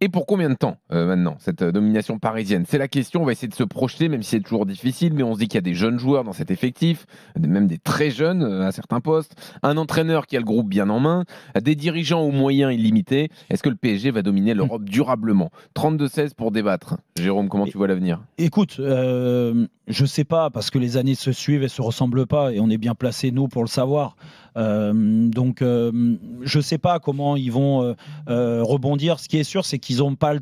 Et pour combien de temps maintenant, cette domination parisienne? C'est la question, on va essayer de se projeter, même si c'est toujours difficile, mais on se dit qu'il y a des jeunes joueurs dans cet effectif, même des très jeunes à certains postes, un entraîneur qui a le groupe bien en main, des dirigeants aux moyens illimités. Est-ce que le PSG va dominer l'Europe durablement? 32-16 pour débattre. Jérôme, comment tu vois l'avenir? Écoute, je sais pas, parce que les années se suivent et se ressemblent pas, et on est bien placés, nous, pour le savoir. Donc, je sais pas comment ils vont rebondir. Ce qui est sûr, c'est qu'ils ont pas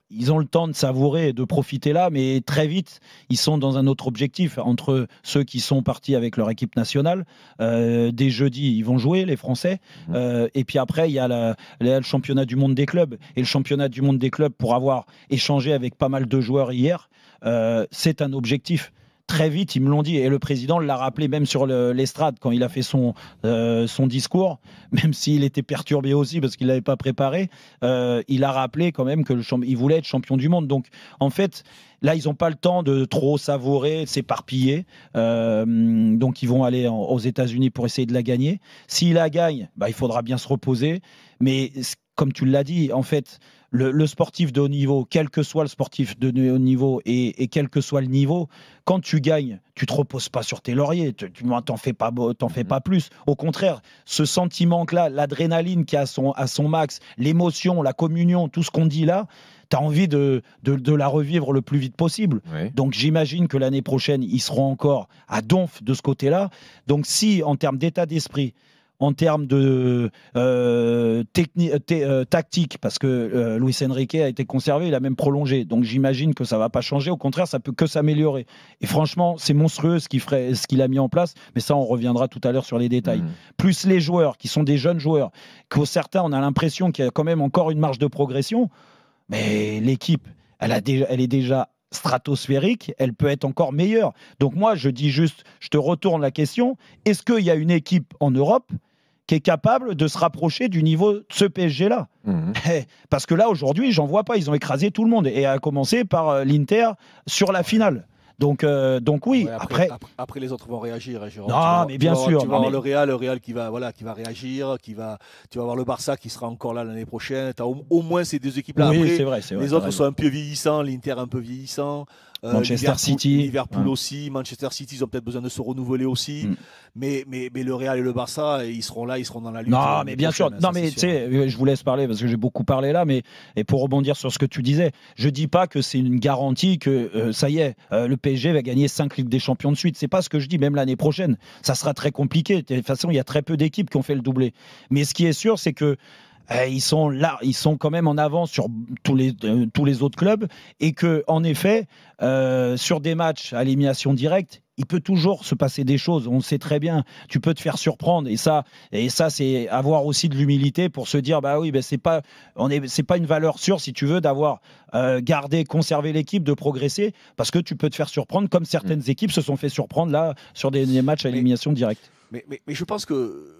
ils ont le temps de savourer et de profiter là, mais très vite, ils sont dans un autre objectif. Entre ceux qui sont partis avec leur équipe nationale, dès jeudi, ils vont jouer, les Français. Et puis après, il y a le championnat du monde des clubs. Et le championnat du monde des clubs, pour avoir échangé avec pas mal de joueurs hier, c'est un objectif. Très vite, ils me l'ont dit, et le président l'a rappelé même sur l'estrade quand il a fait son discours, même s'il était perturbé aussi parce qu'il ne l'avait pas préparé, il a rappelé quand même qu'il voulait être champion du monde. Donc en fait, là, ils n'ont pas le temps de trop savourer, de s'éparpiller. Donc ils vont aller aux États-Unis pour essayer de la gagner. S'ils la gagnent, il faudra bien se reposer. Mais comme tu l'as dit, en fait, le sportif de haut niveau, quel que soit le sportif de haut niveau et quel que soit le niveau, quand tu gagnes, tu te reposes pas sur tes lauriers, tu t'en fais pas plus. Au contraire, ce sentiment-là, l'adrénaline qui est à son max, l'émotion, la communion, tout ce qu'on dit là, tu as envie de la revivre le plus vite possible. Oui. Donc j'imagine que l'année prochaine, ils seront encore à donf de ce côté-là. Donc si, en termes d'état d'esprit, en termes de tactique, parce que Luis Enrique a été conservé, il a même prolongé. Donc j'imagine que ça ne va pas changer. Au contraire, ça peut que s'améliorer. Et franchement, c'est monstrueux ce qu'il a mis en place. Mais ça, on reviendra tout à l'heure sur les détails. Plus les joueurs, qui sont des jeunes joueurs, que certains, on a l'impression qu'il y a quand même encore une marge de progression. Mais l'équipe, elle est déjà stratosphérique, elle peut être encore meilleure. Donc moi, je dis juste, je te retourne la question, est-ce qu'il y a une équipe en Europe qui est capable de se rapprocher du niveau de ce PSG-là? Parce que là, aujourd'hui, j'en vois pas. Ils ont écrasé tout le monde. Et à commencer par l'Inter sur la finale. Donc oui, ouais, après les autres vont réagir, hein, Jérôme. Non, mais bien sûr. Tu vas avoir le Real qui va réagir, tu vas avoir le Barça qui sera encore là l'année prochaine. Tu as au moins ces deux équipes-là. Oui, après, c'est vrai, les autres sont un peu vieillissants, l'Inter un peu vieillissant. Manchester City. Liverpool aussi. Manchester City, ils ont peut-être besoin de se renouveler aussi. Mais le Real et le Barça, ils seront là, ils seront dans la lutte. Non, mais bien sûr. Non, mais tu sais, je vous laisse parler parce que j'ai beaucoup parlé là. Et pour rebondir sur ce que tu disais, je dis pas que c'est une garantie que ça y est, le PSG va gagner 5 Ligues des Champions de suite. C'est pas ce que je dis. Même l'année prochaine, ça sera très compliqué. De toute façon, il y a très peu d'équipes qui ont fait le doublé. Mais ce qui est sûr, c'est que ils sont là, ils sont quand même en avance sur tous les autres clubs et que, en effet, sur des matchs à élimination directe, il peut toujours se passer des choses. On le sait très bien. Tu peux te faire surprendre et ça, c'est avoir aussi de l'humilité pour se dire, c'est pas une valeur sûre si tu veux d'avoir gardé, conservé l'équipe, de progresser, parce que tu peux te faire surprendre comme certaines équipes se sont fait surprendre là sur des matchs à élimination directe. Mais je pense que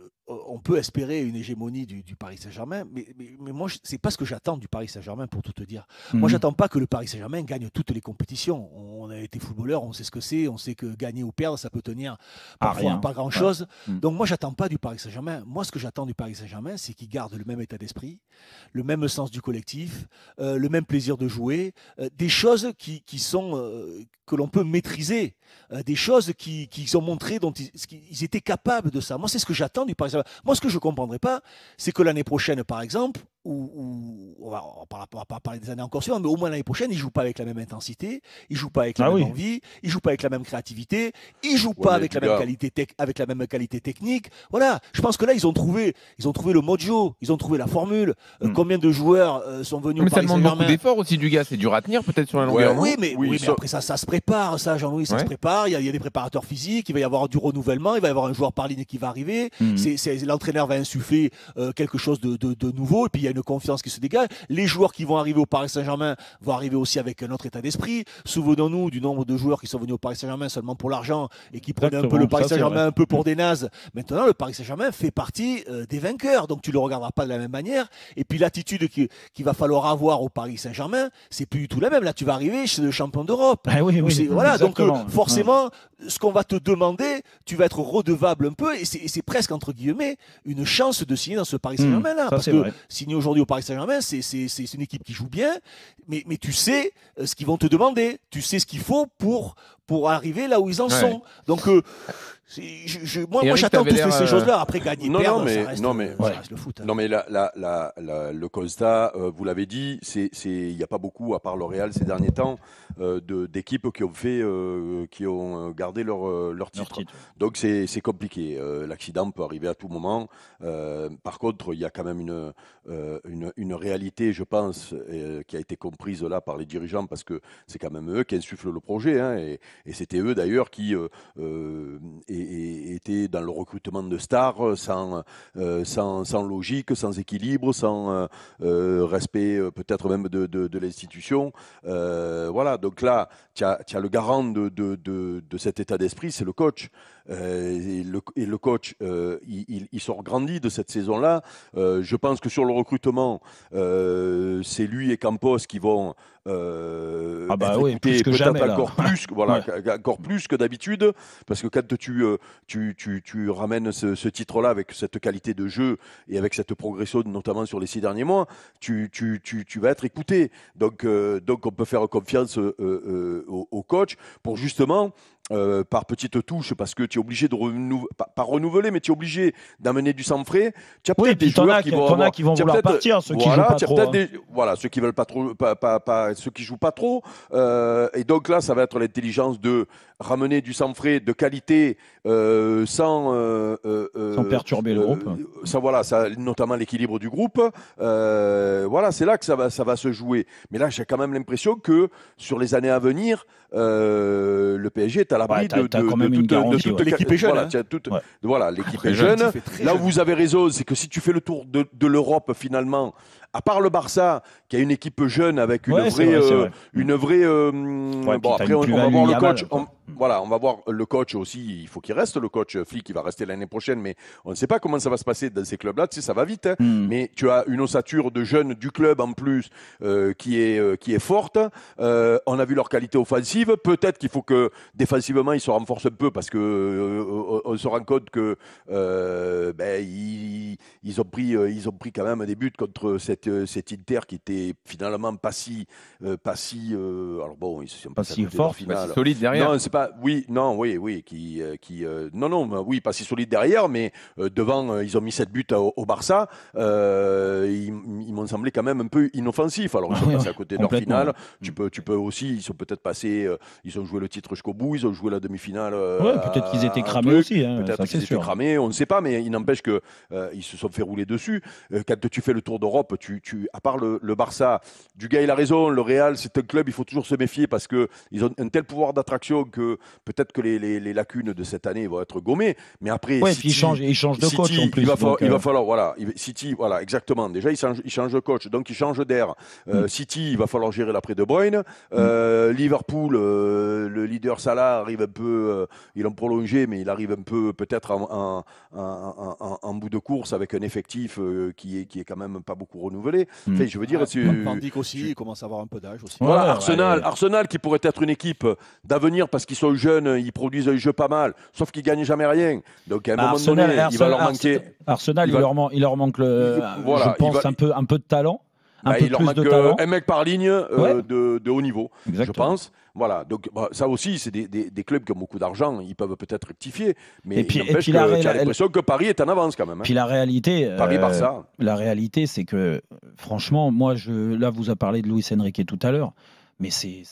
on peut espérer une hégémonie du Paris Saint-Germain, mais moi, c'est pas ce que j'attends du Paris Saint-Germain, pour tout te dire. Moi, j'attends pas que le Paris Saint-Germain gagne toutes les compétitions. On a été footballeur, on sait ce que c'est, on sait que gagner ou perdre, ça peut tenir parfois pas grand-chose. Donc moi, j'attends pas du Paris Saint-Germain. Moi, ce que j'attends du Paris Saint-Germain, c'est qu'il garde le même état d'esprit, le même sens du collectif, le même plaisir de jouer, des choses qui sont que l'on peut maîtriser, des choses qui ont montré dont ils étaient capables de ça. Moi, c'est ce que j'attends du Paris Saint-Germain. Moi, ce que je ne comprendrais pas, c'est que l'année prochaine, par exemple, on va pas parler des années encore suivantes, mais au moins l'année prochaine, ils ne jouent pas avec la même intensité, ils ne jouent pas avec la même envie, ils ne jouent pas avec la même créativité, ils ne jouent pas avec la même qualité technique. Voilà, je pense que là, ils ont trouvé le mojo, ils ont trouvé la formule. Combien de joueurs sont venus au Paris Saint-Germain? Ça demande beaucoup d'efforts aussi du gars, c'est dur à tenir peut-être sur la longueur. Oui, mais après ça se prépare, ça, Jean-Louis, ça se prépare. Il y a des préparateurs physiques, il va y avoir du renouvellement, il va y avoir un joueur par ligne qui va arriver. L'entraîneur va insuffler quelque chose de nouveau, et puis il y a une confiance qui se dégage. Les joueurs qui vont arriver au Paris Saint-Germain vont arriver aussi avec un autre état d'esprit. Souvenons-nous du nombre de joueurs qui sont venus au Paris Saint-Germain seulement pour l'argent et qui prenaient un peu le Paris Saint-Germain un peu pour des nazes. Maintenant, le Paris Saint-Germain fait partie des vainqueurs, donc tu le regarderas pas de la même manière. Et puis l'attitude qu'il va falloir avoir au Paris Saint-Germain, c'est plus du tout la même. Là, tu vas arriver chez le champion d'Europe. Voilà, donc forcément, ce qu'on va te demander, tu vas être redevable un peu, et c'est presque entre guillemets une chance de signer dans ce Paris Saint-Germain là, parce que signer aujourd'hui au Paris Saint-Germain, c'est une équipe qui joue bien, mais tu sais ce qu'ils vont te demander. Tu sais ce qu'il faut pour arriver là où ils en sont. Donc, moi j'attends tous ces choses-là. Après, gagner, perdre, ça reste le foot. Hein. Non, mais le constat, vous l'avez dit, il n'y a pas beaucoup, à part le Real ces derniers temps, d'équipes qui ont gardé leur titre. Donc, c'est compliqué. L'accident peut arriver à tout moment. Par contre, il y a quand même une réalité, je pense, qui a été comprise là par les dirigeants, parce que c'est quand même eux qui insufflent le projet. Hein, et c'était eux d'ailleurs qui étaient dans le recrutement de stars sans logique, sans équilibre, sans respect peut-être même de l'institution. Voilà, donc là, tu as le garant de cet état d'esprit, c'est le coach. Et le coach, il sort grandi de cette saison-là. Je pense que sur le recrutement, c'est lui et Campos qui vont être écoutés peut-être encore plus que d'habitude, parce que quand tu ramènes ce titre-là avec cette qualité de jeu et avec cette progression, notamment sur les 6 derniers mois, tu vas être écouté. Donc on peut faire confiance au coach pour justement par petites touches, parce que tu es obligé de pas renouveler, mais tu es obligé d'amener du sang frais. Tu as peut-être des joueurs qui vont vouloir partir, ceux qui jouent pas trop. Voilà, ceux qui veulent pas trop, ceux qui jouent pas trop. Et donc là, ça va être l'intelligence de ramener du sang frais de qualité sans perturber le groupe. Ça, notamment l'équilibre du groupe. Voilà, c'est là que ça va se jouer. Mais là, j'ai quand même l'impression que sur les années à venir, le PSG est à l'abri de toute l'équipe est jeune. Voilà, l'équipe est jeune. Là où vous avez raison, c'est que si tu fais le tour de l'Europe finalement, à part le Barça, qui a une équipe jeune avec une vraie. Bon, après, on va voir le coach. On va voir le coach aussi. Il faut qu'il reste, le coach Flick, il va rester l'année prochaine, mais on ne sait pas comment ça va se passer dans ces clubs-là. Tu sais, ça va vite. Hein. Mais tu as une ossature de jeunes du club en plus qui est forte. On a vu leur qualité offensive. Peut-être qu'il faut que défensivement, ils se renforcent un peu, parce que on se rend compte que ils ont pris quand même des buts contre cet Inter qui était finalement pas si alors bon, ils sont pas si fort, pas si solide derrière. Non, c'est pas pas si solide derrière, mais devant ils ont mis 7 buts au Barça. Ils m'ont semblé quand même un peu inoffensifs. Alors ils sont passés à côté de leur finale. Tu peux aussi, ils sont peut-être passés, ils ont joué le titre jusqu'au bout, ils ont joué la demi-finale. Peut-être qu'ils étaient cramés aussi. Hein, peut-être qu'ils étaient cramés, on ne sait pas, mais il n'empêche que ils se sont fait rouler dessus. Quand tu fais le tour d'Europe, à part le Barça, Dugas il a raison, le Real c'est un club, il faut toujours se méfier, parce qu'ils ont un tel pouvoir d'attraction que peut-être que les lacunes de cette année vont être gommées. Mais après, City, il change de coach en plus. Il va falloir, City, exactement. Déjà, il change de coach, donc il change d'air. City, il va falloir gérer l'après De Bruyne. Liverpool, le leader Salah arrive un peu, ils l'ont prolongé, mais il arrive un peu peut-être en bout de course avec un effectif qui est quand même pas beaucoup renouvelé. Enfin, je veux dire, Van Dijk aussi, il commence à avoir un peu d'âge aussi. Voilà, Arsenal qui pourrait être une équipe d'avenir parce qu'ils sont jeunes, ils produisent un jeu pas mal, sauf qu'ils gagnent jamais rien. Donc à un moment donné, il va leur manquer. Arsenal, il leur manque je pense un peu de talent. Il leur manque un mec par ligne de haut niveau, je pense. Voilà, donc ça aussi, c'est des clubs qui ont beaucoup d'argent, ils peuvent peut-être rectifier, mais il n'empêche que tu as l'impression que Paris est en avance quand même. Hein. Puis la réalité, Paris-Barça. La réalité, c'est que franchement, moi, là, vous a parlé de Luis Enrique tout à l'heure, mais c'est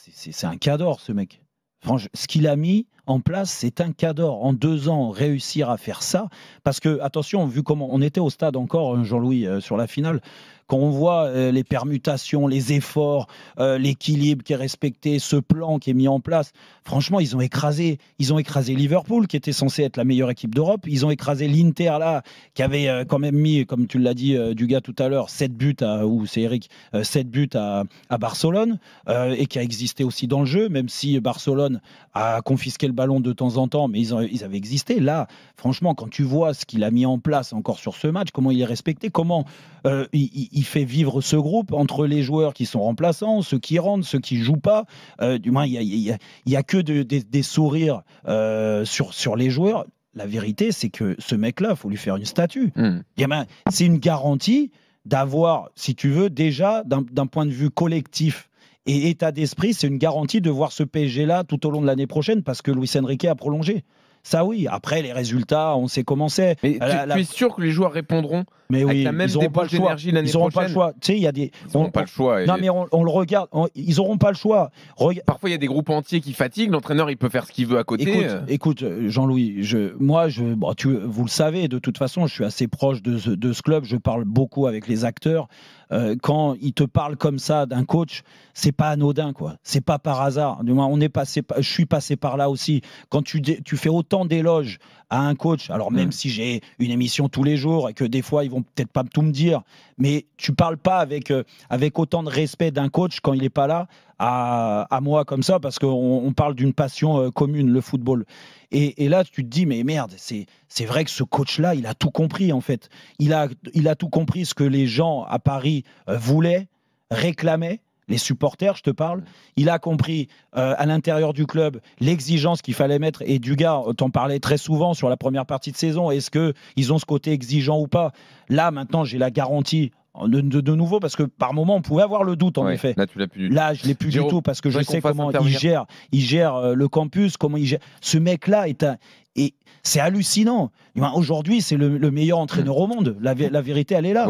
un cador, ce mec. Franchement, ce qu'il a mis en place, c'est un cador. En 2 ans, réussir à faire ça, parce que, attention, vu comment on était au stade encore, Jean-Louis, sur la finale, quand on voit les permutations, les efforts, l'équilibre qui est respecté, ce plan qui est mis en place, franchement, ils ont écrasé Liverpool, qui était censé être la meilleure équipe d'Europe. Ils ont écrasé l'Inter, là, qui avait quand même mis, comme tu l'as dit, Dugas tout à l'heure, 7 buts, c'est Eric, 7 buts à Barcelone, et qui a existé aussi dans le jeu, même si Barcelone a confisqué le ballon de temps en temps, mais ils avaient existé. Là, franchement, quand tu vois ce qu'il a mis en place encore sur ce match, comment il est respecté, comment il fait vivre ce groupe entre les joueurs qui sont remplaçants, ceux qui rentrent, ceux qui jouent pas. Du moins, il y a que des sourires sur les joueurs. La vérité, c'est que ce mec-là, il faut lui faire une statue. C'est une garantie d'avoir, si tu veux, déjà, d'un point de vue collectif et état d'esprit, c'est une garantie de voir ce PSG-là tout au long de l'année prochaine parce que Luis Enrique a prolongé. Ça oui, après les résultats, on sait comment c'est. Mais tu es sûr que les joueurs répondront mais avec oui, la même ils n'auront pas le choix. d'énergie l'année Ils n'auront prochaine? pas le choix. Tu sais, il y a des. Ils n'auront pas le choix. Non, mais on le regarde. Ils n'auront pas le choix. Parfois, il y a des groupes entiers qui fatiguent. L'entraîneur, il peut faire ce qu'il veut à côté. Écoute, Jean-Louis, vous le savez, de toute façon, je suis assez proche de ce club. Je parle beaucoup avec les acteurs. Quand ils te parlent comme ça d'un coach, c'est pas anodin, quoi. C'est pas par hasard. Je suis passé par là aussi. Quand tu fais autant d'éloges à un coach, alors même si j'ai une émission tous les jours et que des fois ils vont peut-être pas tout me dire, mais tu parles pas avec autant de respect d'un coach quand il est pas là à moi comme ça, parce qu'on parle d'une passion commune, le football. Et là, tu te dis, mais merde, c'est vrai que ce coach-là, il a tout compris, en fait. Il a tout compris ce que les gens à Paris voulaient, réclamaient, les supporters, je te parle. Il a compris à l'intérieur du club l'exigence qu'il fallait mettre. Et Dugas, t'en parlais très souvent sur la première partie de saison. Est-ce qu'ils ont ce côté exigeant ou pas? Là, maintenant, j'ai la garantie de nouveau, parce que par moment on pouvait avoir le doute en effet. Là, tu l'as plus. Là, je l'ai plus du tout, parce que je sais comment il gère le campus, comment il gère. Ce mec-là et c'est hallucinant. Aujourd'hui, c'est le meilleur entraîneur au monde. La vérité, elle est là.